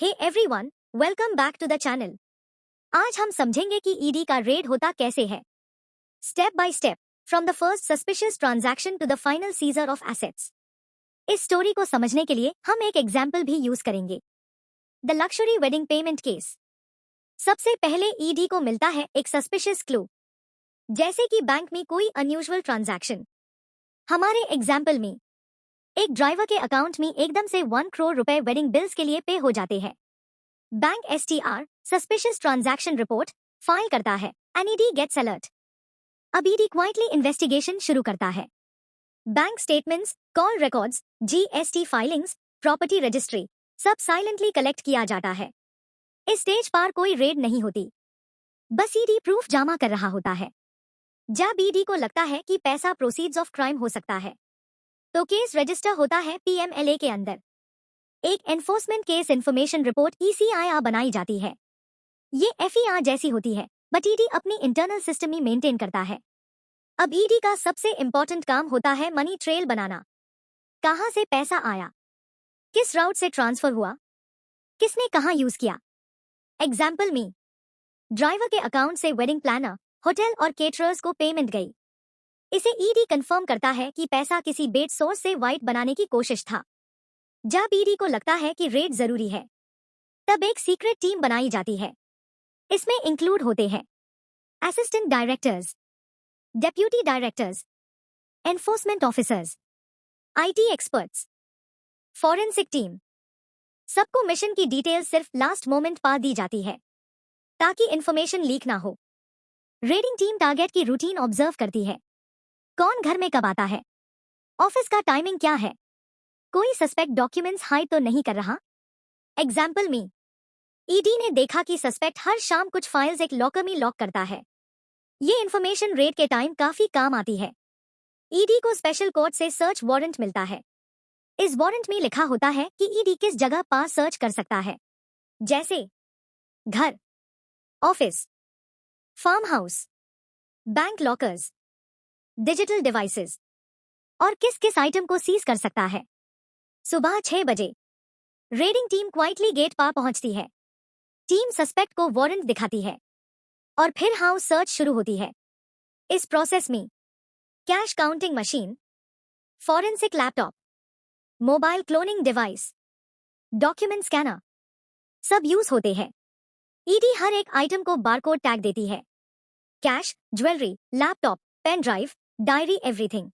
Hey everyone, welcome back to the channel. आज हम समझेंगे कि ईडी का रेड होता कैसे है। Step by step, from the first suspicious transaction to the final seizure of assets. इस स्टोरी को समझने के लिए हम एक एग्जाम्पल भी यूज करेंगे, the luxury wedding payment case. सबसे पहले ईडी को मिलता है एक सस्पिशियस क्लू, जैसे कि बैंक में कोई अनयूजुअल ट्रांजैक्शन। हमारे एग्जाम्पल में एक ड्राइवर के अकाउंट में एकदम से 1 करोड़ रुपए वेडिंग बिल्स के लिए पे हो जाते हैं। Bank STR suspicious transaction report file करता है एंड ईडी गेट्स अलर्ट। अब ईडी क्वाइटली इन्वेस्टिगेशन शुरू करता है। Bank statements, call records, GST filings, property registry सब साइलेंटली कलेक्ट किया जाता है। इस स्टेज पर कोई रेड नहीं होती, बस ईडी प्रूफ जमा कर रहा होता है। जब ईडी को लगता है कि पैसा प्रोसीड्स ऑफ क्राइम हो सकता है, तो केस रजिस्टर होता है पीएमएलए के अंदर। एक enforcement case information report ECIR बनाई जाती है। ये एफईआर जैसी होती है, बट ईडी अपनी इंटरनल सिस्टम ही मेंटेन करता है। अब ईडी का सबसे इंपॉर्टेंट काम होता है मनी ट्रेल बनाना। कहां से पैसा आया, किस राउट से ट्रांसफर हुआ, किसने कहां यूज किया। एग्जाम्पल में ड्राइवर के अकाउंट से वेडिंग प्लानर, होटल और केटरर्स को पेमेंट गई। इसे ईडी कंफर्म करता है कि पैसा किसी बेड सोर्स से वाइट बनाने की कोशिश था। जब ईडी को लगता है कि रेड जरूरी है, तब एक सीक्रेट टीम बनाई जाती है। इसमें इंक्लूड होते हैं assistant directors, deputy directors, enforcement officers, IT experts, forensic team. सबको मिशन की डिटेल सिर्फ लास्ट मोमेंट पर दी जाती है, ताकि इंफॉर्मेशन लीक ना हो। रेडिंग टीम टारगेट की रूटीन ऑब्जर्व करती है। कौन घर में कब आता है, ऑफिस का टाइमिंग क्या है, कोई सस्पेक्ट डॉक्यूमेंट्स हाइड तो नहीं कर रहा। एग्जाम्पल में ईडी ने देखा कि सस्पेक्ट हर शाम कुछ फाइल्स एक लॉकर में लॉक करता है। ये इन्फॉर्मेशन रेड के टाइम काफी काम आती है। ईडी को स्पेशल कोर्ट से सर्च वारंट मिलता है। इस वारंट में लिखा होता है कि ईडी किस जगह पर सर्च कर सकता है, जैसे घर, office, farm house, bank lockers, digital devices, और किस किस आइटम को सीज कर सकता है। सुबह 6 बजे रेडिंग टीम क्वाइटली गेट पर पहुंचती है। टीम सस्पेक्ट को वारंट दिखाती है और फिर हाउस सर्च शुरू होती है। इस प्रोसेस में cash counting machine, forensic laptop, mobile cloning device, document scanner सब यूज होते हैं। ईडी हर एक आइटम को बारकोड टैग देती है। Cash, jewellery, laptop, pen drive, diary, everything.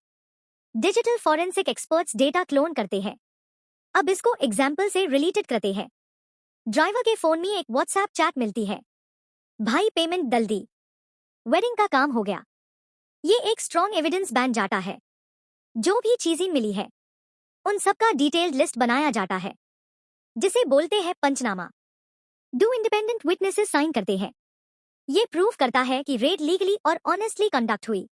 Digital forensic experts data clone करते हैं। अब इसको एग्जाम्पल से रिलेटेड करते हैं। ड्राइवर के फोन में एक व्हाट्सएप चैट मिलती है, भाई पेमेंट डल दी, वेडिंग का काम हो गया। ये एक स्ट्रॉन्ग एविडेंस बन जाता है। जो भी चीजें मिली है, उन सबका डिटेल्ड लिस्ट बनाया जाता है, जिसे बोलते हैं पंचनामा। 2 इंडिपेंडेंट विटनेसेस साइन करते हैं। ये प्रूफ करता है कि रेड लीगली और ऑनेस्टली कंडक्ट हुई।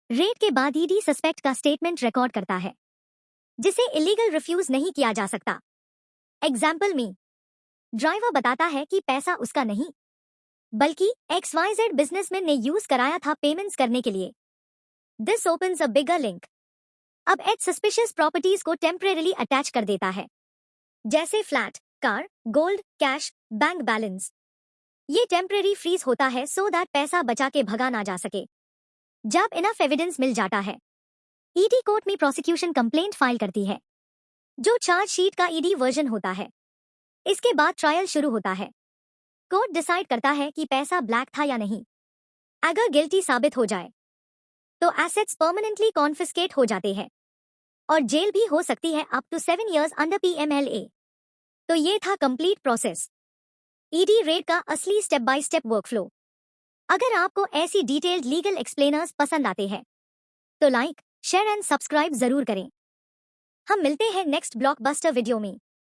रेड के बाद ईडी सस्पेक्ट का स्टेटमेंट रिकॉर्ड करता है, जिसे इलीगल रिफ्यूज नहीं किया जा सकता। एग्जाम्पल में ड्राइवर बताता है कि पैसा उसका नहीं, बल्कि XYZ बिजनेसमैन ने यूज कराया था पेमेंट्स करने के लिए। This opens a bigger link. अब एच सस्पिशियस प्रॉपर्टीज को टेम्परेरीली अटैच कर देता है, जैसे flat, car, gold, cash, bank balance. ये टेम्परेरी फ्रीज होता है सो दैट पैसा बचा के भगा ना जा सके। जब इनफ एविडेंस मिल जाता है, ईडी कोर्ट में प्रोसिक्यूशन कंप्लेंट फाइल करती है, जो चार्जशीट का ईडी वर्जन होता है। इसके बाद ट्रायल शुरू होता है। कोर्ट डिसाइड करता है कि पैसा ब्लैक था या नहीं। अगर गिल्टी साबित हो जाए, तो एसेट्स परमानेंटली कॉन्फिस्केट हो जाते हैं और जेल भी हो सकती है up to 7 years under PMLA. तो ये था कंप्लीट प्रोसेस, ईडी रेड का असली स्टेप बाय स्टेप वर्कफ्लो। अगर आपको ऐसी डिटेल्ड लीगल एक्सप्लेनर्स पसंद आते हैं, तो लाइक, शेयर एंड सब्सक्राइब जरूर करें। हम मिलते हैं नेक्स्ट ब्लॉकबस्टर वीडियो में।